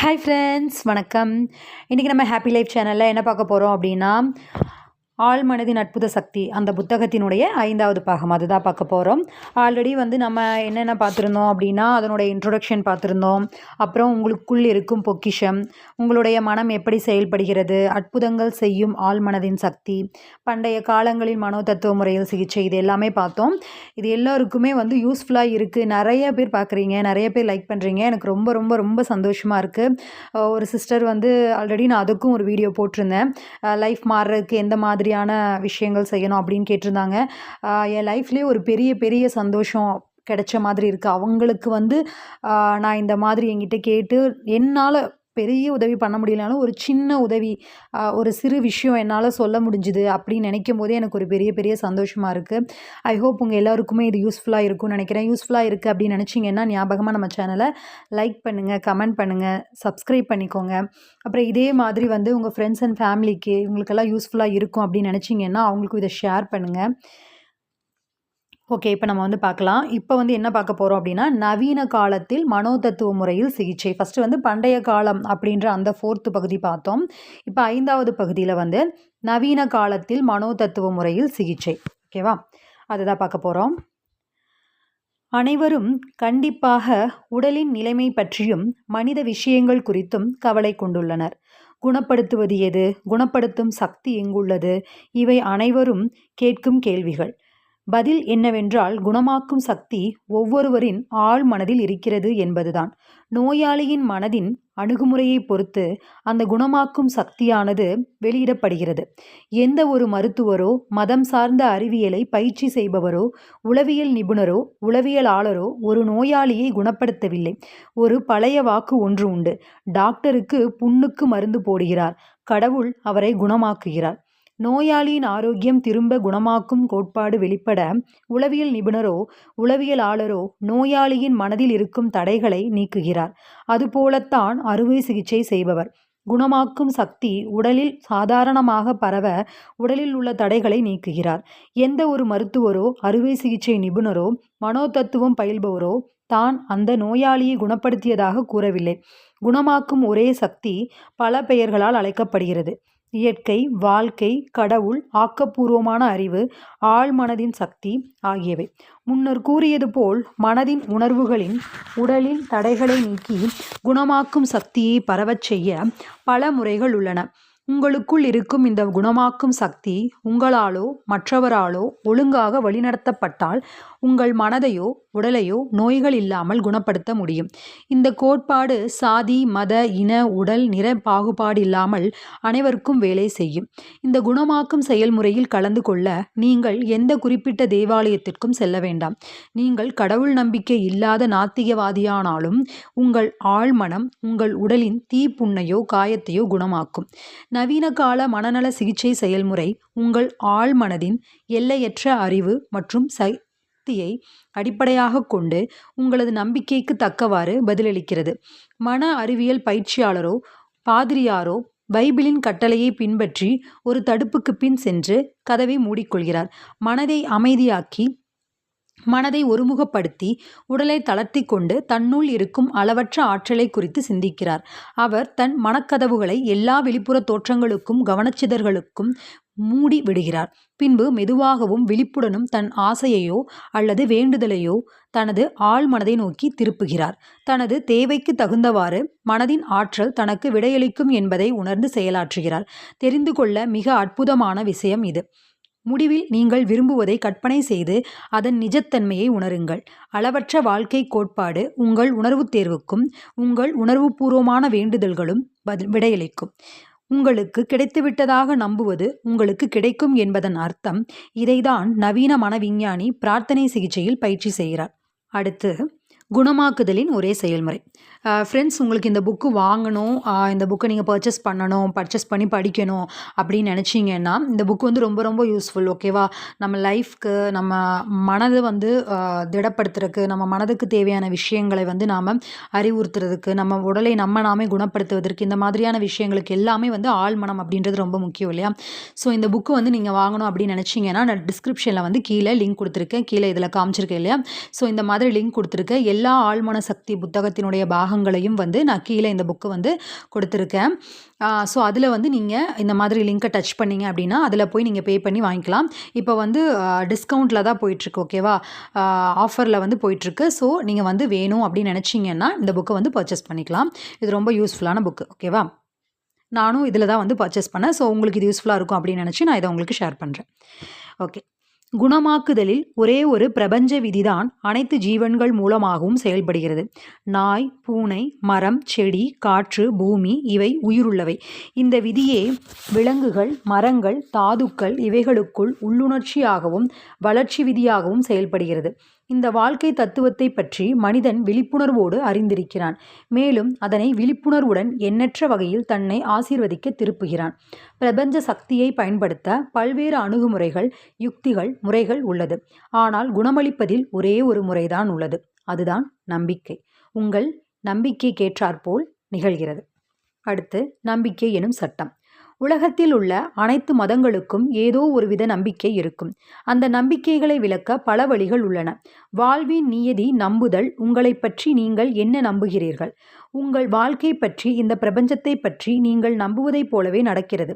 Hi friends, வணக்கம். இன்றைக்கி நம்ம ஹாப்பி லைஃப் சேனலில் என்ன பார்க்க போகிறோம் அப்படின்னா, ஆழ் மனதின் அற்புத சக்தி அந்த புத்தகத்தினுடைய 5வது பாகம் அதுதான் பார்க்க போகிறோம். ஆல்ரெடி நம்ம என்னென்ன பார்த்துருந்தோம் அப்படின்னா, அதனுடைய இன்ட்ரொடக்ஷன் பார்த்துருந்தோம். அப்புறம் உங்களுக்குள் இருக்கும் பொக்கிஷம், உங்களுடைய மனம் எப்படி செயல்படுகிறது, அற்புதங்கள் செய்யும் ஆழ் மனதின் சக்தி, பண்டைய காலங்களில் மனோ தத்துவ முறையில் சிகிச்சை, இது எல்லாமே பார்த்தோம். இது எல்லோருக்குமே யூஸ்ஃபுல்லாக இருக்குது. நிறைய பேர் பார்க்குறீங்க, நிறைய பேர் லைக் பண்ணுறீங்க. எனக்கு ரொம்ப ரொம்ப ரொம்ப சந்தோஷமாக இருக்குது. ஒரு சிஸ்டர் ஆல்ரெடி நான் அதுக்கும் ஒரு வீடியோ போட்டிருந்தேன். லைஃப் மாறுறதுக்கு எந்த மாதிரியான விஷயங்கள் செய்யணும் அப்படின்னு கேட்டிருந்தாங்க. என் லைஃப்லேயே ஒரு பெரிய பெரிய சந்தோஷம் கிடைச்ச மாதிரி இருக்குது. அவங்களுக்கு நான் இந்த மாதிரி என்கிட்ட கேட்டு என்னால் பெரிய உதவி பண்ண முடியலனாலும் ஒரு சின்ன உதவி, ஒரு சிறு விஷயம் என்னால் சொல்ல முடிஞ்சுது அப்படின்னு நினைக்கும் போதே எனக்கு ஒரு பெரிய பெரிய சந்தோஷமாக இருக்குது. ஐ ஹோப் உங்கள் எல்லாருக்குமே இது யூஸ்ஃபுல்லாக இருக்கும்னு நினைக்கிறேன். யூஸ்ஃபுல்லாக இருக்குது அப்படின்னு நினச்சிங்கன்னா ஞாபகமாக நம்ம சேனலை லைக் பண்ணுங்கள், கமெண்ட் பண்ணுங்கள், சப்ஸ்கிரைப் பண்ணிக்கோங்க. அப்புறம் இதே மாதிரி உங்கள் ஃப்ரெண்ட்ஸ் அண்ட் ஃபேமிலிக்கு இவங்களுக்கெல்லாம் யூஸ்ஃபுல்லாக இருக்கும் அப்படின்னு நினச்சிங்கன்னா அவங்களுக்கும் இதை ஷேர் பண்ணுங்கள். ஓகே, இப்போ நம்ம பார்க்கலாம். இப்போ என்ன பார்க்க போகிறோம் அப்படின்னா, நவீன காலத்தில் மனோதத்துவ முறையில் சிகிச்சை. ஃபஸ்ட்டு பண்டைய காலம் அப்படின்ற அந்த 4th பகுதி பார்த்தோம். இப்போ 5வது பகுதியில் நவீன காலத்தில் மனோதத்துவ முறையில் சிகிச்சை. ஓகேவா, அதுதான் பார்க்க போகிறோம். அனைவரும் கண்டிப்பாக உடலின் நிலைமை பற்றியும் மனித விஷயங்கள் குறித்தும் கவலை கொண்டுள்ளனர். குணப்படுத்துவது எது, குணப்படுத்தும் சக்தி எங்குள்ளது, இவை அனைவரும் கேட்கும் கேள்விகள். பதில் என்னவென்றால், குணமாக்கும் சக்தி ஒவ்வொருவரின் ஆழ் மனதில் இருக்கிறது என்பதுதான். நோயாளியின் மனதின் அணுகுமுறையை பொறுத்து அந்த குணமாக்கும் சக்தியானது வெளியிடப்படுகிறது. எந்த ஒரு மருத்துவரோ, மதம் சார்ந்த அறிவியலை பயிற்சி செய்பவரோ, உளவியல் நிபுணரோ, உளவியலாளரோ ஒரு நோயாளியை குணப்படுத்தவில்லை. ஒரு பழைய வாக்கு ஒன்று உண்டு: டாக்டருக்கு புண்ணுக்கு மருந்து போடுகிறார், கடவுள் அவரை குணமாக்குகிறார். நோயாளியின் ஆரோக்கியம் திரும்ப குணமாக்கும் கோட்பாடு வெளிப்பட உளவியல் நிபுணரோ உளவியலாளரோ நோயாளியின் மனதில் இருக்கும் தடைகளை நீக்குகிறார். அதுபோலத்தான் அறுவை சிகிச்சை செய்பவர் குணமாக்கும் சக்தி உடலில் சாதாரணமாக பரவ உடலில் உள்ள தடைகளை நீக்குகிறார். எந்த ஒரு மருத்துவரோ, அறுவை சிகிச்சை நிபுணரோ, மனோதத்துவம் பயில்பவரோ தான் அந்த நோயாளியை குணப்படுத்தியதாக கூறவில்லை. குணமாக்கும் ஒரே சக்தி பல பெயர்களால் அழைக்கப்படுகிறது: இயற்கை, வாழ்க்கை, கடவுள், ஆக்கப்பூர்வமான அறிவு, ஆழ்மனதின் சக்தி ஆகியவை. முன்னர் கூறியது போல் மனதின் உணர்வுகளின் உடலில் தடைகளை நீக்கி குணமாக்கும் சக்தியை பரவச் செய்ய பல முறைகள் உள்ளன. உங்களுக்குள் இருக்கும் இந்த குணமாக்கும் சக்தி உங்களாலோ மற்றவராலோ ஒழுங்காக வழிநடத்தப்பட்டால் உங்கள் மனதையோ உடலையோ நோய்கள் இல்லாமல் குணப்படுத்த முடியும். இந்த கோட்பாடு சாதி, மத, இன, உடல், நிற பாகுபாடு இல்லாமல் அனைவருக்கும் வேலை செய்யும். இந்த குணமாக்கும் செயல்முறையில் கலந்து கொள்ள நீங்கள் எந்த குறிப்பிட்ட தேவாலயத்திற்கும் செல்ல வேண்டாம். நீங்கள் கடவுள் நம்பிக்கை இல்லாத நாத்திகவாதியானாலும் உங்கள் ஆழ்மனம் உங்கள் உடலின் தீப்புண்ணையோ காயத்தையோ குணமாக்கும். நவீன கால மனநல சிகிச்சை செயல்முறை உங்கள் ஆழ்மனதின் எல்லையற்ற அறிவு மற்றும் சக்தியை அடிப்படையாக கொண்டு உங்களது நம்பிக்கைக்கு தக்கவாறு பதிலளிக்கிறது. மன அறிவியல் பயிற்சியாளரோ பாதிரியாரோ பைபிளின் கட்டளையை பின்பற்றி ஒரு தடுப்புக்கு பின் சென்று கதவை மூடிக்கொள்கிறார். மனதை அமைதியாக்கி, மனதை ஒருமுகப்படுத்தி, உடலை தளர்த்தி கொண்டு தன்னுள் இருக்கும் அளவற்ற ஆற்றலை குறித்து சிந்திக்கிறார். அவர் தன் மனக்கதவுகளை எல்லா வெளிப்புற தோற்றங்களுக்கும் கவனச்சிதறல்களுக்கும் மூடி விடுகிறார். பின்பு மெதுவாகவும் விழிப்புடனும் தன் ஆசையையோ அல்லது வேண்டுதலையோ தனது ஆழ் மனதை நோக்கி திருப்புகிறார். தனது தேவைக்கு தகுந்தவாறு மனதின் ஆற்றல் தனக்கு விடையளிக்கும் என்பதை உணர்ந்து செயலாற்றுகிறார். தெரிந்து கொள்ள மிக அற்புதமான விஷயம் இது. முடிவில் நீங்கள் விரும்புவதை கற்பனை செய்து அதன் நிஜத்தன்மையை உணருங்கள். அளவற்ற வாழ்க்கை கோட்பாடு உங்கள் உணர்வுத் தேர்வுக்கும் உங்கள் உணர்வுபூர்வமான வேண்டுதல்களும் விடையளிக்கும். உங்களுக்கு கிடைத்துவிட்டதாக நம்புவது உங்களுக்கு கிடைக்கும் என்பதன் அர்த்தம். இதைதான் நவீன மனவிஞ்ஞானி பிரார்த்தனை சிகிச்சையில் பயிற்சி செய்கிறார். அடுத்து, குணமாக்குதலின் ஒரே செயல்முறை. ஃப்ரெண்ட்ஸ், உங்களுக்கு இந்த புக்கு வாங்கணும், இந்த புக்கை நீங்கள் பர்ச்சேஸ் பண்ணி படிக்கணும் அப்படின்னு நினச்சிங்கன்னா இந்த புக்கு ரொம்ப ரொம்ப யூஸ்ஃபுல். ஓகேவா, நம்ம லைஃப்க்கு, நம்ம மனதை திடப்படுத்துறதுக்கு, நம்ம மனதுக்கு தேவையான விஷயங்களை நாம் அறிவுறுத்துறதுக்கு, நம்ம உடலை நாமே குணப்படுத்துவதற்கு, இந்த மாதிரியான விஷயங்களுக்கு எல்லாமே ஆழ்மனம் அப்படின்றது ரொம்ப முக்கியம் இல்லையா? ஸோ இந்த புக்கு நீங்கள் வாங்கணும் அப்படின்னு நினச்சிங்கன்னா நான் டிஸ்கிரிப்ஷனில் கீழே லிங்க் கொடுத்துருக்கேன். கீழே இதில் காமிச்சிருக்கேன் இல்லையா? ஸோ இந்த மாதிரி லிங்க் கொடுத்துருக்கேன். எல்லா ஆழ்மன சக்தி புத்தகத்தினுடைய பாகங்களையும் நான் கீழே இந்த புக்கு கொடுத்துருக்கேன். ஸோ அதில் நீங்கள் இந்த மாதிரி லிங்கை டச் பண்ணிங்க அப்படின்னா அதில் போய் நீங்கள் பே பண்ணி வாங்கிக்கலாம். இப்போ டிஸ்கவுண்ட்டில் தான் போயிட்டுருக்கு, ஓகேவா? ஆஃபரில் போயிட்டுருக்கு. ஸோ நீங்கள் வேணும் அப்படின்னு நினச்சிங்கன்னா இந்த புக்கை பர்ச்சேஸ் பண்ணிக்கலாம். இது ரொம்ப யூஸ்ஃபுல்லான புக்கு, ஓகேவா? நானும் இதில் தான் பர்ச்சேஸ் பண்ணேன். ஸோ உங்களுக்கு இது யூஸ்ஃபுல்லாக இருக்கும் அப்படின்னு நினச்சி நான் இதை உங்களுக்கு ஷேர் பண்ணுறேன். ஓகே. குணமாக்குதலில் ஒரே ஒரு பிரபஞ்ச விதிதான் அனைத்து ஜீவன்கள் மூலமாகவும் செயல்படுகிறது. நாய், பூனை, மரம், செடி, காற்று, பூமி இவை உயிருள்ளவை. இந்த விதியே விலங்குகள், மரங்கள், தாதுக்கள் இவைகளுக்குள் உள்ளுணர்ச்சியாகவும் வளர்ச்சி விதியாகவும் செயல்படுகிறது. இந்த வாழ்க்கை தத்துவத்தை பற்றி மனிதன் விழிப்புணர்வோடு அறிந்திருக்கிறான். மேலும் அதனை விழிப்புணர்வுடன் எண்ணற்ற வகையில் தன்னை ஆசீர்வதிக்க திருப்புகிறான். பிரபஞ்ச சக்தியை பயன்படுத்த பல்வேறு அணுகுமுறைகள், யுக்திகள், முறைகள் உள்ளது. ஆனால் குணமளிப்பதில் ஒரே ஒரு முறைதான் உள்ளது. அதுதான் நம்பிக்கை. உங்கள் நம்பிக்கைக்கேற்றாற்போல் நிகழ்கிறது. அடுத்து, நம்பிக்கை எனும் சட்டம். உலகத்தில் உள்ள அனைத்து மதங்களுக்கும் ஏதோ ஒருவித நம்பிக்கை இருக்கும். அந்த நம்பிக்கைகளை விளக்க பல வழிகள் உள்ளன. வாழ்வின் நியதி நம்புதல். உங்களை பற்றி நீங்கள் என்ன நம்புகிறீர்கள்? உங்கள் வாழ்க்கை பற்றி, இந்த பிரபஞ்சத்தை பற்றி நீங்கள் நம்புவதைப் போலவே நடக்கிறது.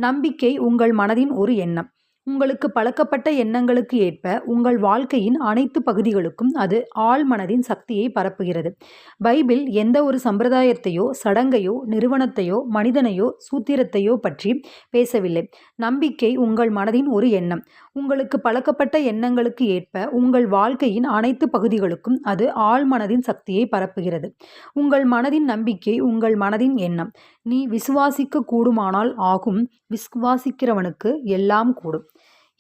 நம்பிக்கை உங்கள் மனதின் ஒரு எண்ணம். உங்களுக்கு பழக்கப்பட்ட எண்ணங்களுக்கு ஏற்ப உங்கள் வாழ்க்கையின் அனைத்து பகுதிகளுக்கும் அது ஆழ்மனதின் சக்தியை பரப்புகிறது. பைபிள் எந்த ஒரு சம்பிரதாயத்தையோ, சடங்கையோ, நிறுவனத்தையோ, மனிதனையோ, சூத்திரத்தையோ பற்றி பேசவில்லை. நம்பிக்கை உங்கள் மனதின் ஒரு எண்ணம். உங்களுக்கு பழக்கப்பட்ட எண்ணங்களுக்கு ஏற்ப உங்கள் வாழ்க்கையின் அனைத்து பகுதிகளுக்கும் அது ஆழ்மனதின் சக்தியை பரப்புகிறது. உங்கள் மனதின் நம்பிக்கை உங்கள் மனதின் எண்ணம். நீ விசுவாசிக்க கூடுமானால் ஆகும். விசுவாசிக்கிறவனுக்கு எல்லாம் கூடும்.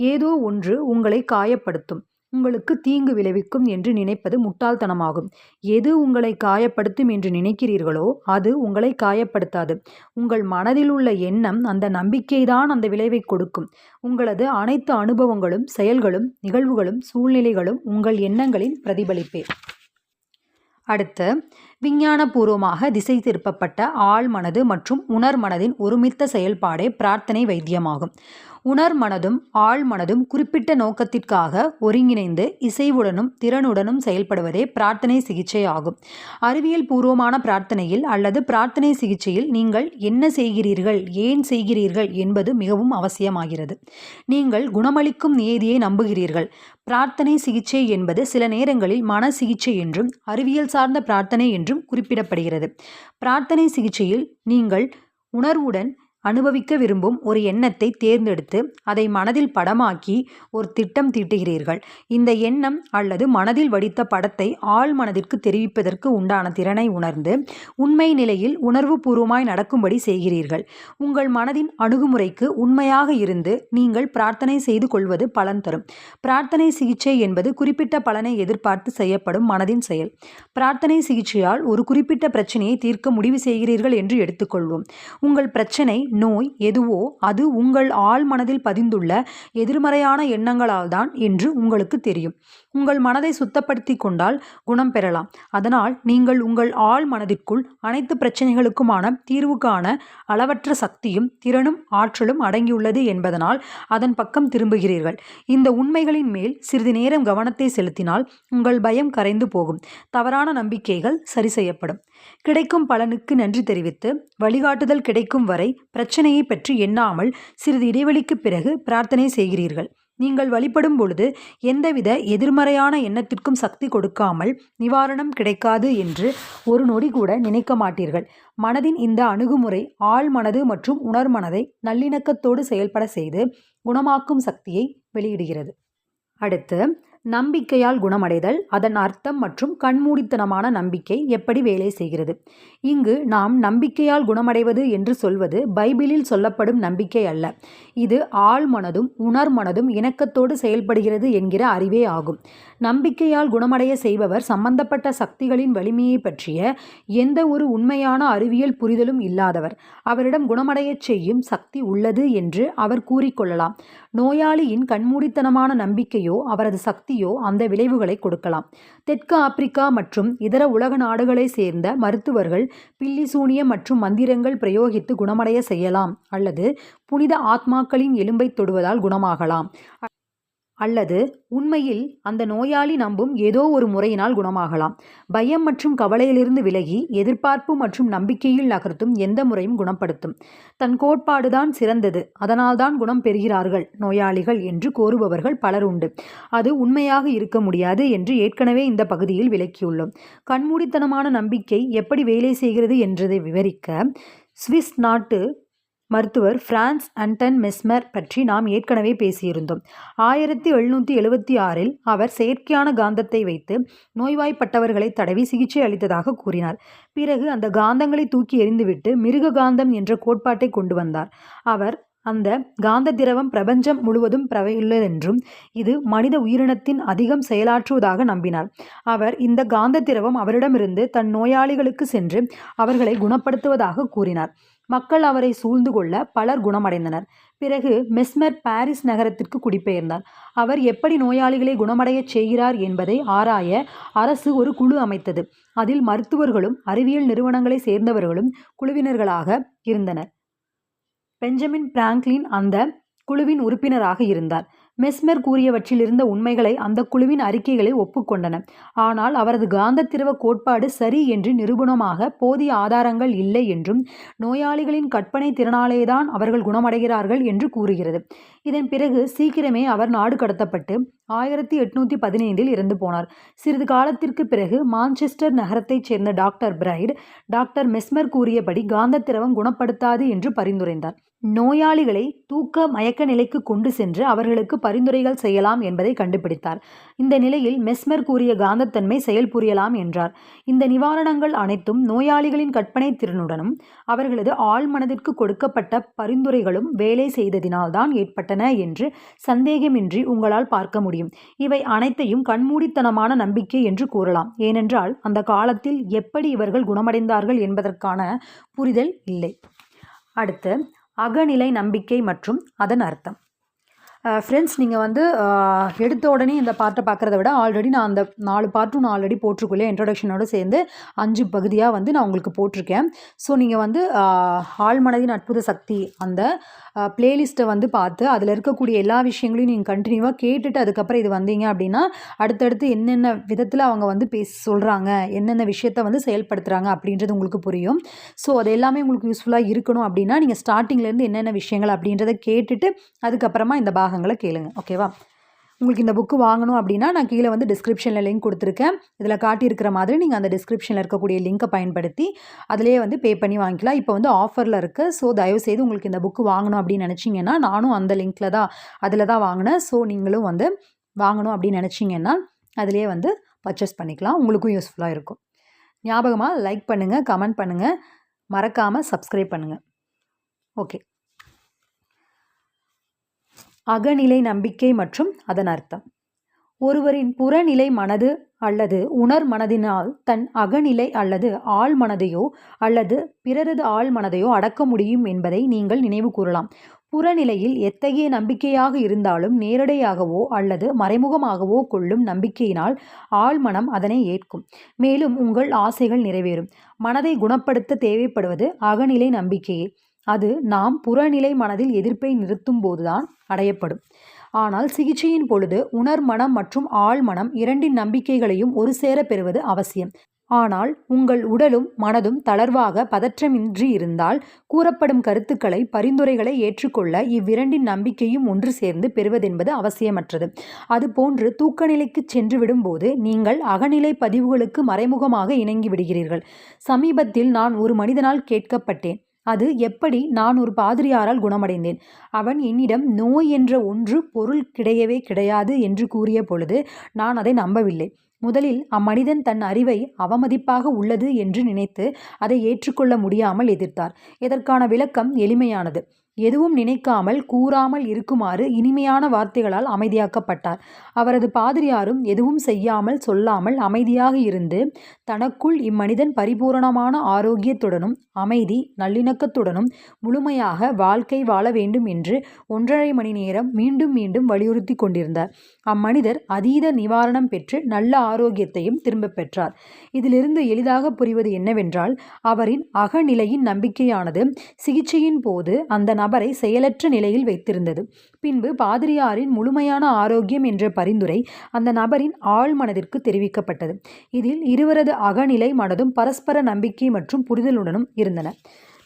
ஏதோ ஒன்று உங்களை காயப்படுத்தும், உங்களுக்கு தீங்கு விளைவிக்கும் என்று நினைப்பது முட்டாள்தனமாகும். எது உங்களை காயப்படுத்தும் என்று நினைக்கிறீர்களோ அது உங்களை காயப்படுத்தாது. உங்கள் மனதில் உள்ள எண்ணம், அந்த நம்பிக்கைதான் அந்த விளைவை கொடுக்கும். உங்களது அனைத்து அனுபவங்களும், செயல்களும், நிகழ்வுகளும், சூழ்நிலைகளும் உங்கள் எண்ணங்களின் பிரதிபலிப்பே. அடுத்து, விஞ்ஞானபூர்வமாக திசை திருப்பப்பட்ட ஆழ்மனது மற்றும் உணர்மனதின் ஒருமித்த செயல்பாடே பிரார்த்தனை வைத்தியமாகும். உணர்மனதும் ஆழ்மனதும் குறிப்பிட்ட நோக்கத்திற்காக ஒருங்கிணைந்து இசைவுடனும் திறனுடனும் செயல்படுவதே பிரார்த்தனை சிகிச்சை ஆகும். அறிவியல் பூர்வமான பிரார்த்தனையில் அல்லது பிரார்த்தனை சிகிச்சையில் நீங்கள் என்ன செய்கிறீர்கள், ஏன் செய்கிறீர்கள் என்பது மிகவும் அவசியமாகிறது. நீங்கள் குணமளிக்கும் நியதியை நம்புகிறீர்கள். பிரார்த்தனை சிகிச்சை என்பது சில நேரங்களில் மன சிகிச்சை என்றும் அறிவியல் சார்ந்த பிரார்த்தனை என்றும் குறிப்பிடப்படுகிறது. பிரார்த்தனை சிகிச்சையில் நீங்கள் உணர்வுடன் அனுபவிக்க விரும்பும் ஒரு எண்ணத்தை தேர்ந்தெடுத்து அதை மனதில் படமாக்கி ஒரு திட்டம் தீட்டுகிறீர்கள். இந்த எண்ணம் அல்லது மனதில் வடித்த படத்தை ஆழ் மனதிற்கு தெரிவிப்பதற்கு உண்டான திறனை உணர்ந்து உண்மை நிலையில் உணர்வு பூர்வமாய் நடக்கும்படி செய்கிறீர்கள். உங்கள் மனதின் அணுகுமுறைக்கு உண்மையாக இருந்து நீங்கள் பிரார்த்தனை செய்து கொள்வது பலன் தரும். பிரார்த்தனை சிகிச்சை என்பது குறிப்பிட்ட பலனை எதிர்பார்த்து செய்யப்படும் மனதின் செயல். பிரார்த்தனை சிகிச்சையால் ஒரு குறிப்பிட்ட பிரச்சனையை தீர்க்க முடிவு செய்கிறீர்கள் என்று எடுத்துக்கொள்வோம். உங்கள் பிரச்சனை, நோய் எதுவோ அது உங்கள் ஆழ் மனதில் பதிந்துள்ள எதிர்மறையான எண்ணங்களால் தான் என்று உங்களுக்கு தெரியும். உங்கள் மனதை சுத்தப்படுத்தி கொண்டால் குணம் பெறலாம். அதனால் நீங்கள் உங்கள் ஆழ் மனதிற்குள் அனைத்து பிரச்சனைகளுக்குமான தீர்வு காண அளவற்ற சக்தியும் திறனும் ஆற்றலும் அடங்கியுள்ளது என்பதனால் அதன் பக்கம் திரும்புகிறீர்கள். இந்த உண்மைகளின் மேல் சிறிது நேரம் கவனத்தை செலுத்தினால் உங்கள் பயம் கரைந்து போகும். தவறான நம்பிக்கைகள் சரி செய்யப்படும். கிடைக்கும் பலனுக்கு நன்றி தெரிவித்து வழிகாட்டுதல் கிடைக்கும் வரை பிரச்சனையை பற்றி எண்ணாமல் சிறிது இடைவெளிக்கு பிறகு பிரார்த்தனை செய்கிறீர்கள். நீங்கள் வழிபடும் பொழுது எந்தவித எதிர்மறையான எண்ணத்திற்கும் சக்தி கொடுக்காமல் நிவாரணம் கிடைக்காது என்று ஒரு நொடி கூட நினைக்க மாட்டீர்கள். மனதின் இந்த அணுகுமுறை ஆழ் மனது மற்றும் உணர்மனதை நல்லிணக்கத்தோடு செயல்பட செய்து குணமாக்கும் சக்தியை வெளியிடுகிறது. அடுத்து, நம்பிக்கையால் குணமடைதல், அதன் அர்த்தம் மற்றும் கண்மூடித்தனமான நம்பிக்கை எப்படி வேலை செய்கிறது. இங்கு நாம் நம்பிக்கையால் குணமடைவது என்று சொல்வது பைபிளில் சொல்லப்படும் நம்பிக்கை அல்ல. இது ஆழ்மனதும் உணர்மனதும் இணக்கத்தோடு செயல்படுகிறது என்கிற அறிவே ஆகும். நம்பிக்கையால் குணமடைய செய்பவர் சம்பந்தப்பட்ட சக்திகளின் வலிமையை பற்றிய எந்த ஒரு உண்மையான அறிவியல் புரிதலும் இல்லாதவர். அவரிடம் குணமடையச் செய்யும் சக்தி உள்ளது என்று அவர் கூறிக்கொள்ளலாம். நோயாளியின் கண்மூடித்தனமான நம்பிக்கையோ அவரது சக்தியோ அந்த விளைவுகளை கொடுக்கலாம். தெற்கு ஆப்பிரிக்கா மற்றும் இதர உலக நாடுகளை சேர்ந்த மருத்துவர்கள் பில்லி சூனியம் மற்றும் மந்திரங்கள் பிரயோகித்து குணமடைய செய்யலாம் அல்லது புனித ஆத்மாக்களின் எலும்பை தொடுவதால் குணமாகலாம் அல்லது உண்மையில் அந்த நோயாளி நம்பும் ஏதோ ஒரு முறையினால் குணமாகலாம். பயம் மற்றும் கவலையிலிருந்து விலகி எதிர்பார்ப்பு மற்றும் நம்பிக்கையில் நகர்த்தும் எந்த முறையும் குணப்படுத்தும். தன் கோட்பாடுதான் சிறந்தது, அதனால்தான் குணம் பெறுகிறார்கள் நோயாளிகள் என்று கோருபவர்கள் பலர் உண்டு. அது உண்மையாக இருக்க முடியாது என்று ஏற்கனவே இந்த பகுதியில் விளக்கியுள்ளோம். கண்மூடித்தனமான நம்பிக்கை எப்படி வேலை செய்கிறது என்றதை விவரிக்க சுவிஸ் நாட்டு மருத்துவர் பிரான்ஸ் அன்டன் மெஸ்மர் பற்றி நாம் ஏற்கனவே பேசியிருந்தோம். 1776 அவர் செயற்கையான காந்தத்தை வைத்து நோய்வாய்ப்பட்டவர்களை தடவி சிகிச்சை அளித்ததாக கூறினார். பிறகு அந்த காந்தங்களை தூக்கி எறிந்துவிட்டு மிருக காந்தம் என்ற கோட்பாட்டை கொண்டு வந்தார். அவர் அந்த காந்த திரவம் பிரபஞ்சம் முழுவதும் பரவியுள்ளதென்றும் இது மனித உயிரினத்தின் அதிகம் செயலாற்றுவதாக நம்பினார். அவர் இந்த காந்த திரவம் அவரிடமிருந்து தன் நோயாளிகளுக்கு சென்று அவர்களை குணப்படுத்துவதாக கூறினார். மக்கள் அவரை சூழ்ந்து கொள்ள பலர் குணமடைந்தனர். பிறகு மெஸ்மர் பாரிஸ் நகரத்திற்கு குடிபெயர்ந்தார். அவர் எப்படி நோயாளிகளை குணமடையச் செய்கிறார் என்பதை ஆராய அரசு ஒரு குழு அமைத்தது. அதில் மருத்துவர்களும் அறிவியல் நிறுவனங்களை சேர்ந்தவர்களும் குழுவினர்களாக இருந்தனர். பெஞ்சமின் பிராங்க்லின் அந்த குழுவின் உறுப்பினராக இருந்தார். மெஸ்மர் கூறியவற்றில் இருந்த உண்மைகளை அந்த குழுவின் அறிக்கைகளை ஒப்புக்கொண்டன. ஆனால் அவரது காந்த திரவ கோட்பாடு சரி என்று நிரூபணமாக போதிய ஆதாரங்கள் இல்லை என்றும் நோயாளிகளின் கற்பனை திறனாலேதான் அவர்கள் குணமடைகிறார்கள் என்று கூறுகிறது. இதன் பிறகு சீக்கிரமே அவர் நாடு கடத்தப்பட்டு 1815 இறந்து போனார். சிறிது காலத்திற்கு பிறகு மான்செஸ்டர் நகரத்தைச் சேர்ந்த டாக்டர் பிரைட் டாக்டர் மெஸ்மர் கூறியபடி காந்த திரவம் குணப்படுத்தாது என்று பரிந்துரைத்தார். நோயாளிகளை தூக்க மயக்க நிலைக்கு கொண்டு சென்று அவர்களுக்கு பரிந்துரைகள் செய்யலாம் என்பதை கண்டுபிடித்தார். இந்த நிலையில் மெஸ்மர் கூறிய காந்தத்தன்மை செயல்புரியலாம் என்றார். இந்த நிவாரணங்கள் அனைத்தும் நோயாளிகளின் கற்பனை திறனுடனும் அவர்களது ஆழ்மனதிற்கு கொடுக்கப்பட்ட பரிந்துரைகளும் வேலை செய்ததினால்தான் ஏற்பட்டன என்று சந்தேகமின்றி உங்களால் பார்க்க முடியும். இவை அனைத்தையும் கண்மூடித்தனமான நம்பிக்கை என்று கூறலாம். ஏனென்றால் அந்த காலத்தில் எப்படி இவர்கள் குணமடைந்தார்கள் என்பதற்கான புரிதல் இல்லை. அடுத்து அகநிலை நம்பிக்கை மற்றும் அதன் அர்த்தம். ஃப்ரெண்ட்ஸ், நீங்கள் எடுத்த உடனே இந்த பார்ட்டை பார்க்குறத விட ஆல்ரெடி நான் அந்த 4 பார்ட்டும் நான் ஆல்ரெடி போட்டிருக்கோம். இன்ட்ரொடக்ஷனோடு சேர்ந்து 5 பகுதியாக நான் உங்களுக்கு போட்டிருக்கேன். ஸோ நீங்கள் ஆழ்மனதின் அற்புத சக்தி அந்த பிளேலிஸ்ட்டை பார்த்து அதில் இருக்கக்கூடிய எல்லா விஷயங்களையும் நீங்கள் கண்டினியூவாக கேட்டுட்டு அதுக்கப்புறம் இது வந்தீங்க அப்படின்னா அடுத்தடுத்து என்னென்ன விதத்தில் அவங்க சொல்கிறாங்க, என்னென்ன விஷயத்தை செயல்படுத்துகிறாங்க அப்படின்றது உங்களுக்கு புரியும். ஸோ அது எல்லாமே உங்களுக்கு யூஸ்ஃபுல்லாக இருக்கணும் அப்படின்னா நீங்கள் ஸ்டார்டிங்லேருந்து என்னென்ன விஷயங்கள் அப்படின்றத கேட்டுட்டு அதுக்கப்புறமா இந்த பாகங்களை கேளுங்க. ஓகேவா? உங்களுக்கு இந்த புக்கு வாங்கணும் அப்படின்னா நான் கீழே டிஸ்கிரிப்ஷனில் லிங்க் கொடுத்துருக்கேன். இதில் காட்டியிருக்கிற மாதிரி நீங்கள் அந்த டிஸ்கிரிப்ஷனில் இருக்கக்கூடிய லிங்கை பயன்படுத்தி அதிலே பே பண்ணி வாங்கிக்கலாம். இப்போ ஆஃபரில் இருக்குது. ஸோ தயவுசெய்து உங்களுக்கு இந்த புக்கு வாங்கணும் அப்படின்னு நினச்சிங்கன்னா நானும் அந்த லிங்க்கில் தான் அதில் தான் வாங்கினேன். ஸோ நீங்களும் வாங்கணும் அப்படின்னு நினச்சிங்கன்னா அதிலே பர்ச்சேஸ் பண்ணிக்கலாம். உங்களுக்கும் யூஸ்ஃபுல்லாக இருக்கும். ஞாபகமாக லைக் பண்ணுங்கள், கமெண்ட் பண்ணுங்கள், மறக்காமல் சப்ஸ்கிரைப் பண்ணுங்கள். ஓகே. அகநிலை நம்பிக்கை மற்றும் அதன் அர்த்தம். ஒருவரின் புறநிலை மனது அல்லது உணர் மனதினால் தன் அகநிலை அல்லது ஆழ் மனதையோ அல்லது பிறரது ஆழ் மனதையோ அடக்க முடியும் என்பதை நீங்கள் நினைவு கூறலாம். புறநிலையில் எத்தகைய நம்பிக்கையாக இருந்தாலும் நேரடியாகவோ அல்லது மறைமுகமாகவோ கொள்ளும் நம்பிக்கையினால் ஆழ்மனம் அதனை ஏற்கும். மேலும் உங்கள் ஆசைகள் நிறைவேறும். மனதை குணப்படுத்த தேவைப்படுவது அகநிலை நம்பிக்கையே. அது நாம் புறநிலை மனதில் எதிர்ப்பை நிறுத்தும் போதுதான் அடையப்படும். ஆனால் சிகிச்சையின் பொழுது உணர்மனம் மற்றும் ஆழ்மனம் இரண்டின் நம்பிக்கைகளையும் ஒரு சேர பெறுவது அவசியம். ஆனால் உங்கள் உடலும் மனதும் தளர்வாக பதற்றமின்றி இருந்தால் கூறப்படும் கருத்துக்களை பரிந்துரைகளை ஏற்றுக்கொள்ள இவ்விரண்டின் நம்பிக்கையும் ஒன்று சேர்ந்து பெறுவதென்பது அவசியமற்றது. அதுபோன்று தூக்க நிலைக்கு சென்று விடும்போது நீங்கள் அகநிலை பதிவுகளுக்கு மறைமுகமாக இணங்கி விடுகிறீர்கள். சமீபத்தில் நான் ஒரு மனிதனால் கேட்கப்பட்டேன், அது எப்படி நான் ஒரு பாதிரியாரால் குணமடைந்தேன். அவன் என்னிடம் நோய் என்ற ஒன்று பொருள் கிடையவே கிடையாது என்று கூறிய பொழுது நான் அதை நம்பவில்லை. முதலில் அம்மனிதன் தன் அறிவை அவமதிப்பாக உள்ளது என்று நினைத்து அதை ஏற்றுக்கொள்ள முடியாமல் எதிர்த்தார். இதற்கான விளக்கம் எளிமையானது. எதுவும் நினைக்காமல் கூறாமல் இருக்குமாறு இனிமையான வார்த்தைகளால் அமைதியாக்கப்பட்டார். அவரது பாதிரியாரும் எதுவும் செய்யாமல் சொல்லாமல் அமைதியாக இருந்து தனக்குள் இம்மனிதன் பரிபூரணமான ஆரோக்கியத்துடனும் அமைதி நல்லிணக்கத்துடனும் முழுமையாக வாழ்க்கை வாழ வேண்டும் என்று 1.5 மணி நேரம் மீண்டும் மீண்டும் வலியுறுத்தி கொண்டிருந்தார். அம்மனிதர் அதீத நிவாரணம் பெற்று நல்ல ஆரோக்கியத்தையும் திரும்ப பெற்றார். இதிலிருந்து எளிதாக புரிவது என்னவென்றால் அவரின் அகநிலையின் நம்பிக்கையானது சிகிச்சையின் போது அந்த நபர் நபரை செயலற்ற நிலையில் வைத்திருந்தது. பின்பு பாதிரியாரின் முழுமையான ஆரோக்கியம் என்ற பரிந்துரை அந்த நபரின் ஆழ் மனதிற்கு தெரிவிக்கப்பட்டது. இதில் இருவரது அகநிலை மனதும் பரஸ்பர நம்பிக்கை மற்றும் புரிதலுடனும் இருந்தன.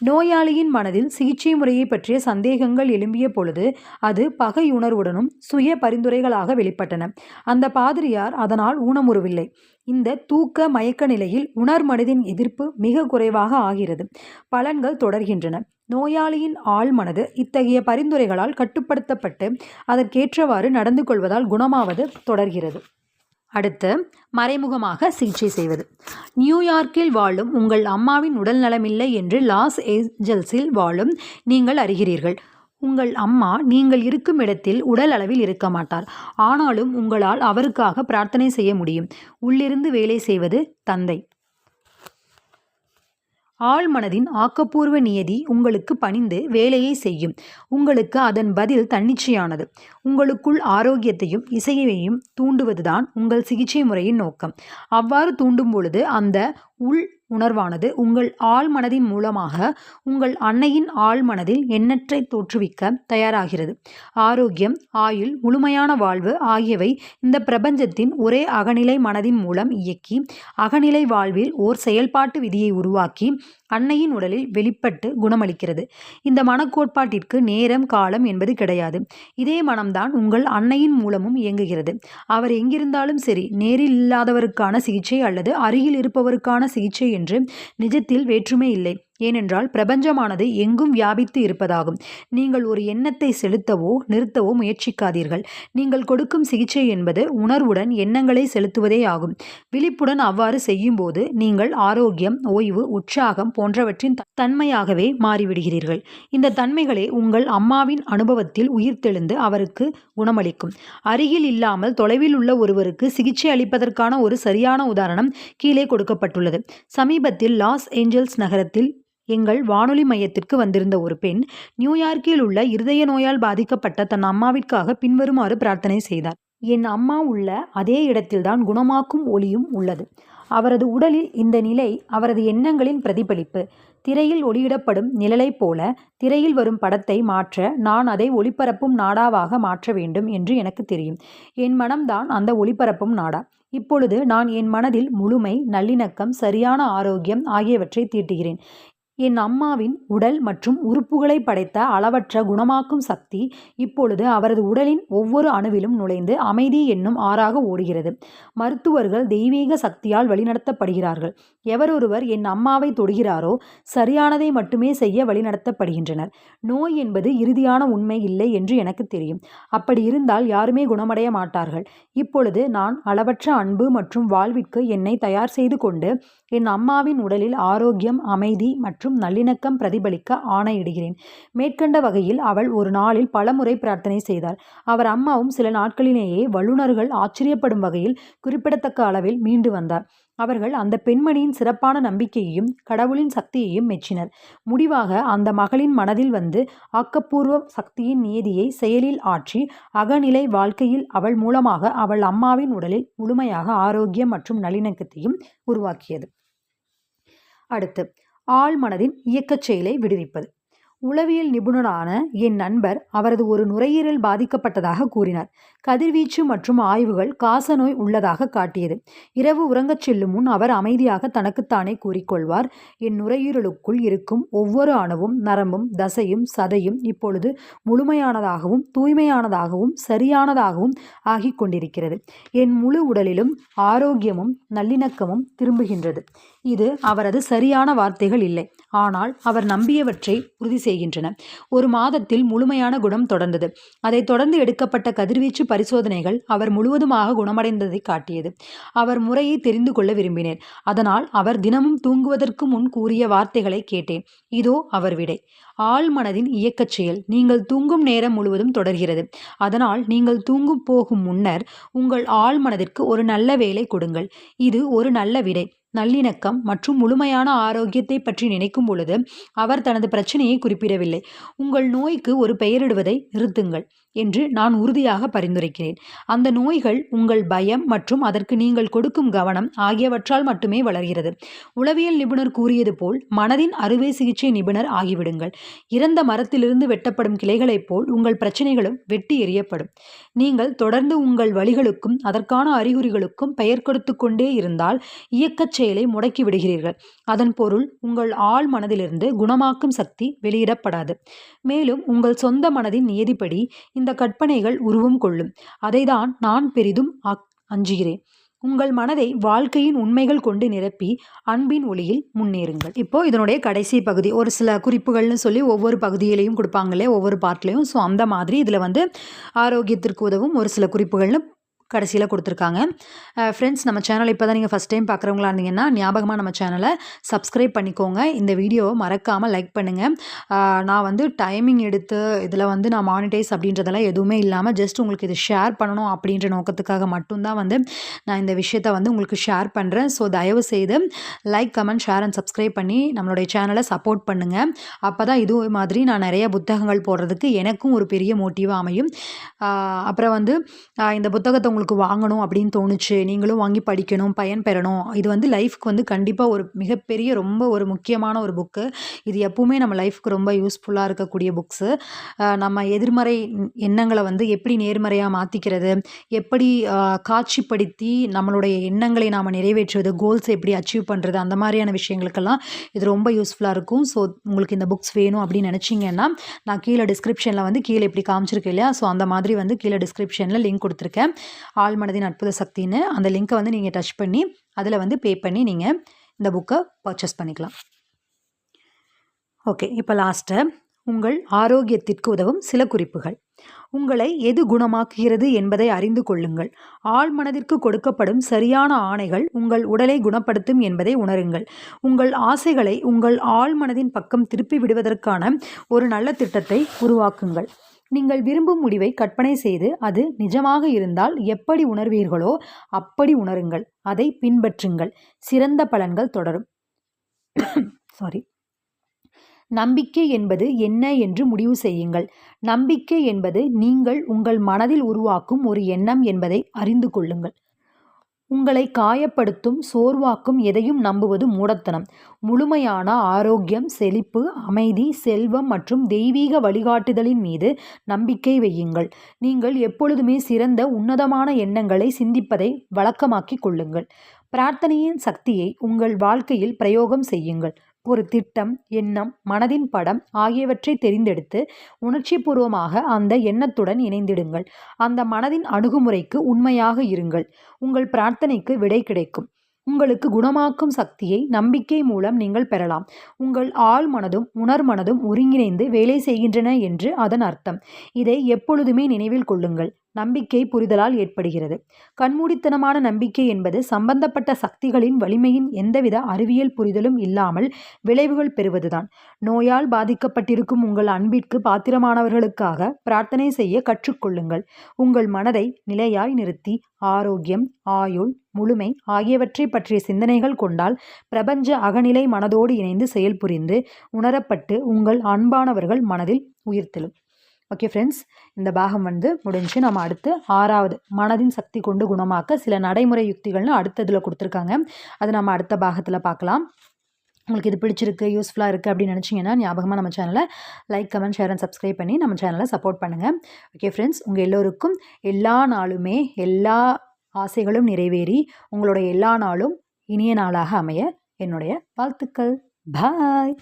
நோயாளியின் மனதில் சிகிச்சை முறையை பற்றிய சந்தேகங்கள் எழும்பிய பொழுது அது பகையுணர்வுடனும் சுய பரிந்துரைகளாக வெளிப்பட்டன. அந்த பாதிரியார் அதனால் ஊனமுறவில்லை. இந்த தூக்க மயக்க நிலையில் உணர்மனதின் எதிர்ப்பு மிக குறைவாக ஆகிறது. பலன்கள் தொடர்கின்றன. நோயாளியின் ஆழ்மனது இத்தகைய பரிந்துரைகளால் கட்டுப்படுத்தப்பட்டு அதற்கேற்றவாறு நடந்து கொள்வதால் குணமாவது தொடர்கிறது. அடுத்து, மறைமுகமாக சிகிச்சை செய்வது. நியூயார்க்கில் வாழும் உங்கள் அம்மாவின் உடல் நலமில்லை என்று லாஸ் ஏஞ்சல்ஸில் வாழும் நீங்கள் அறிகிறீர்கள். உங்கள் அம்மா நீங்கள் இருக்கும் இடத்தில் உடல் அளவில் இருக்க மாட்டார். ஆனாலும் உங்களால் அவருக்காக பிரார்த்தனை செய்ய முடியும். உள்ளிருந்து வேலை செய்வது தந்தை. ஆழ்மனதின் ஆக்கப்பூர்வ நியதி உங்களுக்கு பணிந்து வேலையை செய்யும். உங்களுக்கு அதன் பதில் தன்னிச்சையானது. உங்களுக்குள் ஆரோக்கியத்தையும் இசையையும் தூண்டுவதுதான் உங்கள் சிகிச்சை முறையின் நோக்கம். அவ்வாறு தூண்டும் பொழுது அந்த உள் உணர்வானது உங்கள் ஆழ்மனதின் மூலமாக உங்கள் அன்னையின் ஆழ்மனதில் எண்ணற்றை தோற்றுவிக்க தயாராகிறது. ஆரோக்கியம், ஆயுள், முழுமையான வாழ்வு ஆகியவை இந்த பிரபஞ்சத்தின் ஒரே அகநிலை மனதின் மூலம் இயக்கி அகநிலை வாழ்வில் ஓர் செயல்பாட்டு விதியை உருவாக்கி அன்னையின் உடலில் வெளிப்பட்டு குணமளிக்கிறது. இந்த மனக்கோட்பாட்டிற்கு நேரம் காலம் என்பது கிடையாது. இதே மனம்தான் உங்கள் அன்னையின் மூலமும் இயங்குகிறது. அவர் எங்கிருந்தாலும் சரி, நேரில் இல்லாதவருக்கான சிகிச்சை அல்லது அருகில் இருப்பவருக்கான சிகிச்சை என்று நிஜத்தில் வேற்றுமை இல்லை. ஏனென்றால் பிரபஞ்சமானது எங்கும் வியாபித்து இருப்பதாகும். நீங்கள் ஒரு எண்ணத்தை செலுத்தவோ நிறுத்தவோ முயற்சிக்காதீர்கள். நீங்கள் கொடுக்கும் சிகிச்சை என்பது உணர்வுடன் எண்ணங்களை செலுத்துவதே ஆகும். விழிப்புடன் அவ்வாறு செய்யும்போது நீங்கள் ஆரோக்கியம், ஓய்வு, உற்சாகம் போன்றவற்றின் தன்மையாகவே மாறிவிடுகிறீர்கள். இந்த தன்மைகளே உங்கள் அம்மாவின் அனுபவத்தில் உயிர்த்தெழுந்து அவருக்கு குணமளிக்கும். அருகில் இல்லாமல் தொலைவில் உள்ள ஒருவருக்கு சிகிச்சை அளிப்பதற்கான ஒரு சரியான உதாரணம் கீழே கொடுக்கப்பட்டுள்ளது. சமீபத்தில் லாஸ் ஏஞ்சல்ஸ் நகரத்தில் எங்கள் வானொலி மையத்திற்கு வந்திருந்த ஒரு பெண் நியூயார்க்கில் உள்ள இருதய நோயால் பாதிக்கப்பட்ட தன் அம்மாவிற்காக பின்வருமாறு பிரார்த்தனை செய்தார். என் அம்மா உள்ள அதே இடத்தில்தான் குணமாக்கும் ஒளியும் உள்ளது. அவரது உடலில் இந்த நிலை அவரது எண்ணங்களின் பிரதிபலிப்பு. திரையில் ஒளியிடப்படும் நிழலைப் போல திரையில் வரும் படத்தை மாற்ற நான் அதை ஒளிபரப்பும் நாடாவாக மாற்ற வேண்டும் என்று எனக்கு தெரியும். என் மனம்தான் அந்த ஒளிபரப்பும் நாடா. இப்பொழுது நான் என் மனதில் முழுமை, நல்லிணக்கம், சரியான ஆரோக்கியம் ஆகியவற்றை தீட்டுகிறேன். என் அம்மாவின் உடல் மற்றும் உறுப்புகளை படைத்த அளவற்ற குணமாக்கும் சக்தி இப்பொழுது அவரது உடலின் ஒவ்வொரு அணுவிலும் நுழைந்து அமைதி என்னும் ஆறாக ஓடுகிறது. மருத்துவர்கள் தெய்வீக சக்தியால் வழிநடத்தப்படுகிறார்கள். எவரொருவர் என் அம்மாவை தொடுகிறாரோ சரியானதை மட்டுமே செய்ய வழிநடத்தப்படுகின்றனர். நோய் என்பது இறுதியான உண்மை இல்லை என்று எனக்கு தெரியும். அப்படி இருந்தால் யாருமே குணமடைய மாட்டார்கள். இப்பொழுது நான் அளவற்ற அன்பு மற்றும் வாழ்விற்கு என்னை தயார் செய்து கொண்டு என் அம்மாவின் உடலில் ஆரோக்கியம், அமைதி மற்றும் நல்லிணக்கம் பிரதிபலிக்க ஆணையிடுகிறேன். மேற்கண்ட வகையில் அவள் ஒரு நாளில் பலமுறை பிரார்த்தனை செய்தார். அவர் அம்மாவும் சில நாட்களிலேயே வல்லுநர்கள் ஆச்சரியப்படும் வகையில் குறிப்பிடத்தக்க அளவில் மீண்டு வந்தார். அவர்கள் அந்த பெண்மணியின் சிறப்பான நம்பிக்கையையும் கடவுளின் சக்தியையும் மெச்சினர். முடிவாக அந்த மகளின் மனதில் வந்து ஆக்கப்பூர்வ சக்தியின் நியதியை செயலில் ஆற்றி அகநிலை வாழ்க்கையில் அவள் மூலமாக அவள் அம்மாவின் உடலில் முழுமையாக ஆரோக்கியம் மற்றும் நல்லிணக்கத்தையும் உருவாக்கியது. அடுத்து, ஆழ்மனதின் இயக்கச் செயலை விடுவிப்பது. உளவியல் நிபுணரான என் நண்பர் அவரது ஒரு நுரையீரல் பாதிக்கப்பட்டதாக கூறினார். கதிர்வீச்சு மற்றும் ஆய்வுகள் காசநோய் உள்ளதாக காட்டியது. இரவு உறங்கச் செல்லும் முன் அவர் அமைதியாக தனக்குத்தானே கூறிக்கொள்வார், என் நுரையீரலுக்குள் இருக்கும் ஒவ்வொரு அணுவும், நரம்பும், தசையும், சதையும் இப்பொழுது முழுமையானதாகவும் தூய்மையானதாகவும் சரியானதாகவும் ஆகிக் கொண்டிருக்கிறது. என் முழு உடலிலும் ஆரோக்கியமும் நல்லிணக்கமும் திரும்புகின்றது. இது அவரது சரியான வார்த்தைகள் இல்லை, ஆனால் அவர் நம்பியவற்றை உறுதி செய்கின்றன. ஒரு மாதத்தில் முழுமையான குணம் தொடர்ந்தது. அதைத் தொடர்ந்து எடுக்கப்பட்ட கதிர்வீச்சு பரிசோதனைகள் அவர் முழுவதுமாக குணமடைந்ததை காட்டியது. அவர் முறையை தெரிந்து கொள்ள விரும்பினேன். அதனால் அவர் தினமும் தூங்குவதற்கு முன் கூறிய வார்த்தைகளை கேட்டேன். இதோ அவர் விடை. ஆழ்மனதின் இயக்கச் செயல் நீங்கள் தூங்கும் நேரம் முழுவதும் தொடர்கிறது. அதனால் நீங்கள் தூங்கும் போகும் முன்னர் உங்கள் ஆழ்மனதிற்கு ஒரு நல்ல வேலை கொடுங்கள். இது ஒரு நல்ல விடை. நல்லிணக்கம் மற்றும் முழுமையான ஆரோக்கியத்தை பற்றி நினைக்கும் பொழுது அவர் தனது பிரச்சனையை குறிப்பிடவில்லை. உங்கள் நோய்க்கு ஒரு பெயரிடுவதை நிறுத்துங்கள். என்று நான் உறுதியாக பரிந்துரைக்கிறேன். அந்த நோய்கள் உங்கள் பயம் மற்றும் அதற்கு நீங்கள் கொடுக்கும் கவனம் ஆகியவற்றால் மட்டுமே வளர்கிறது. உளவியல் நிபுணர் கூறியது போல் மனதின் அறுவை சிகிச்சை நிபுணர் ஆகிவிடுங்கள். இறந்த மரத்திலிருந்து வெட்டப்படும் கிளைகளைப் போல் உங்கள் பிரச்சனைகளும் வெட்டி எறியப்படும். நீங்கள் தொடர்ந்து உங்கள் வலிகளுக்கும் அதற்கான அறிகுறிகளுக்கும் பெயர் கொடுத்து கொண்டே இருந்தால் இயக்கச் செயலை முடக்கி விடுகிறீர்கள். அதன் பொருள் உங்கள் ஆழ் மனதிலிருந்து குணமாக்கும் சக்தி வெளியிடப்படாது. மேலும் உங்கள் சொந்த மனதின் நியதிப்படி இந்த கற்பனைகள் உருவம் கொள்ளும். அதைதான் நான் பெரிதும் அஞ்சுகிறேன். உங்கள் மனதை வாழ்க்கையின் உண்மைகள் கொண்டு நிரப்பி அன்பின் ஒளியில் முன்னேறுங்கள். இப்போ இதனுடைய கடைசி பகுதி ஒரு சில குறிப்புகள்னு சொல்லி ஒவ்வொரு பகுதியிலையும் கொடுப்பாங்களே, ஒவ்வொரு பார்ட்லையும். ஸோ அந்த மாதிரி இதில் வந்து ஆரோக்கியத்திற்கு உதவும் ஒரு சில குறிப்புகள்னு கடைசியில் கொடுத்துருக்காங்க. ஃப்ரெண்ட்ஸ், நம்ம சேனலை இப்போ தான் நீங்கள் ஃபஸ்ட் டைம் பார்க்குறவங்களா இருந்தீங்கன்னா ஞாபகமாக நம்ம சேனலை சப்ஸ்கிரைப் பண்ணிக்கோங்க. இந்த வீடியோவை மறக்காமல் லைக் பண்ணுங்கள். நான் வந்து டைமிங் எடுத்து இதில் வந்து நான் மானிட்டைஸ் அப்படின்றதெல்லாம் எதுவுமே இல்லாமல் ஜஸ்ட் உங்களுக்கு இது ஷேர் பண்ணணும் அப்படின்ற நோக்கத்துக்காக மட்டும்தான் வந்து நான் இந்த விஷயத்தை வந்து உங்களுக்கு ஷேர் பண்ணுறேன். ஸோ தயவு செய்து like, comment, share and subscribe பண்ணி நம்மளுடைய சேனலை சப்போர்ட் பண்ணுங்கள். அப்போ தான் இது மாதிரி நான் நிறைய புத்தகங்கள் போடுறதுக்கு எனக்கும் ஒரு பெரிய மோட்டிவாக அமையும். அப்புறம் வந்து இந்த புத்தகத்தை உங்களுக்கு வாங்கணும் அப்படின்னு தோணுச்சு, நீங்களும் வாங்கி படிக்கணும், பயன் பெறணும். இது வந்து லைஃப்க்கு வந்து கண்டிப்பாக ஒரு மிகப்பெரிய ரொம்ப ஒரு முக்கியமான ஒரு புக்கு. இது எப்பவுமே நம்ம லைஃப்க்கு ரொம்ப யூஸ்ஃபுல்லாக இருக்கக்கூடிய புக்ஸு. நம்ம எதிர்மறை எண்ணங்களை வந்து எப்படி நேர்மறையாக மாற்றிக்கிறது, எப்படி காட்சிப்படுத்தி நம்மளுடைய எண்ணங்களை நாம் நிறைவேற்றுவது, கோல்ஸ் எப்படி அச்சீவ் பண்ணுறது, அந்த மாதிரியான விஷயங்களுக்கெல்லாம் இது ரொம்ப யூஸ்ஃபுல்லாக இருக்கும். ஸோ உங்களுக்கு இந்த புக்ஸ் வேணும் அப்படின்னு நினச்சிங்கன்னா நான் கீழே டிஸ்கிரிப்ஷனில் வந்து கீழே இப்படி காமிச்சிருக்கேன் இல்லையா, ஸோ அந்த மாதிரி வந்து கீழே டிஸ்கிரிப்ஷனில் லிங்க் கொடுத்துருக்கேன். ஆழ்மனதின் அற்புத சக்தின்னு அந்த லிங்க்கை வந்து நீங்கள் டச் பண்ணி அதில் வந்து பே பண்ணி நீங்கள் இந்த புக்கை பர்ச்சேஸ் பண்ணிக்கலாம். ஓகே, இப்போ லாஸ்ட்டு உங்கள் ஆரோக்கியத்திற்கு உதவும் சில குறிப்புகள். உங்களை எது குணமாக்குகிறது என்பதை அறிந்து கொள்ளுங்கள். ஆழ்மனதிற்கு கொடுக்கப்படும் சரியான ஆணைகள் உங்கள் உடலை குணப்படுத்தும் என்பதை உணருங்கள். உங்கள் ஆசைகளை உங்கள் ஆழ்மனதின் பக்கம் திருப்பி விடுவதற்கான ஒரு நல்ல திட்டத்தை உருவாக்குங்கள். நீங்கள் விரும்பும் முடிவை கற்பனை செய்து அது நிஜமாக இருந்தால் எப்படி உணர்வீர்களோ அப்படி உணருங்கள். அதை பின்பற்றுங்கள். சிறந்த பலன்கள் தொடரும். நம்பிக்கை என்பது என்ன என்று முடிவு செய்யுங்கள். நம்பிக்கை என்பது நீங்கள் உங்கள் மனதில் உருவாக்கும் ஒரு எண்ணம் என்பதை அறிந்து கொள்ளுங்கள். உங்களை காயப்படுத்தும், சோர்வாக்கும் எதையும் நம்புவது மூடத்தனம். முழுமையான ஆரோக்கியம், செழிப்பு, அமைதி, செல்வம் மற்றும் தெய்வீக வழிகாட்டுதலின் மீது நம்பிக்கை வையுங்கள். நீங்கள் எப்பொழுதுமே சிறந்த உன்னதமான எண்ணங்களை சிந்திப்பதை வழக்கமாக்கிக் கொள்ளுங்கள். பிரார்த்தனையின் சக்தியை உங்கள் வாழ்க்கையில் பிரயோகம் செய்யுங்கள். ஒரு திட்டம், எண்ணம், மனதின் படம் ஆகியவற்றை தெரிந்தெடுத்து உணர்ச்சிபூர்வமாக அந்த எண்ணத்துடன் இணைந்திடுங்கள். அந்த மனதின் அணுகுமுறைக்கு உண்மையாக இருங்கள். உங்கள் பிரார்த்தனைக்கு விடை கிடைக்கும். உங்களுக்கு குணமாக்கும் சக்தியை நம்பிக்கை மூலம் நீங்கள் பெறலாம். உங்கள் ஆழ் மனதும் உணர்மனதும் ஒருங்கிணைந்து வேலை செய்கின்றன என்று அதன் அர்த்தம். இதை எப்பொழுதுமே நினைவில் கொள்ளுங்கள். நம்பிக்கை புரிதலால் ஏற்படுகிறது. கண்மூடித்தனமான நம்பிக்கை என்பது சம்பந்தப்பட்ட சக்திகளின் வலிமையின் எந்தவித அறிவியல் புரிதலும் இல்லாமல் விளைவுகள் பெறுவதுதான். நோயால் பாதிக்கப்பட்டிருக்கும் உங்கள் அன்பிற்கு பாத்திரமானவர்களுக்காக பிரார்த்தனை செய்ய கற்றுக்கொள்ளுங்கள். உங்கள் மனதை நிலையாய் நிறுத்தி ஆரோக்கியம், ஆயுள், முழுமை ஆகியவற்றை பற்றிய சிந்தனைகள் கொண்டால் பிரபஞ்ச அகநிலை மனதோடு இணைந்து செயல்புரிந்து உணரப்பட்டு உங்கள் அன்பானவர்கள் மனதில் உயிர்த்தெழும். ஓகே ஃப்ரெண்ட்ஸ், இந்த பாகம் வந்து முடிஞ்சு. நம்ம அடுத்து 6வது மனதின் சக்தி கொண்டு குணமாக்க சில நடைமுறை யுக்திகள்னு அடுத்ததில் கொடுத்துருக்காங்க. அது நம்ம அடுத்த பாகத்தில் பார்க்கலாம். உங்களுக்கு இது பிடிச்சிருக்கு, யூஸ்ஃபுல்லாக இருக்குது அப்படின்னு நினச்சிங்கன்னா ஞாபகமாக நம்ம சேனலை like, comment, share and subscribe பண்ணி நம்ம சேனலை சப்போர்ட் பண்ணுங்கள். ஓகே ஃப்ரெண்ட்ஸ், உங்கள் எல்லோருக்கும் எல்லா நாளுமே எல்லா ஆசைகளும் நிறைவேறி உங்களோட எல்லா நாளும் இனிய நாளாக அமைய என்னுடைய வாழ்த்துக்கள். பாய்.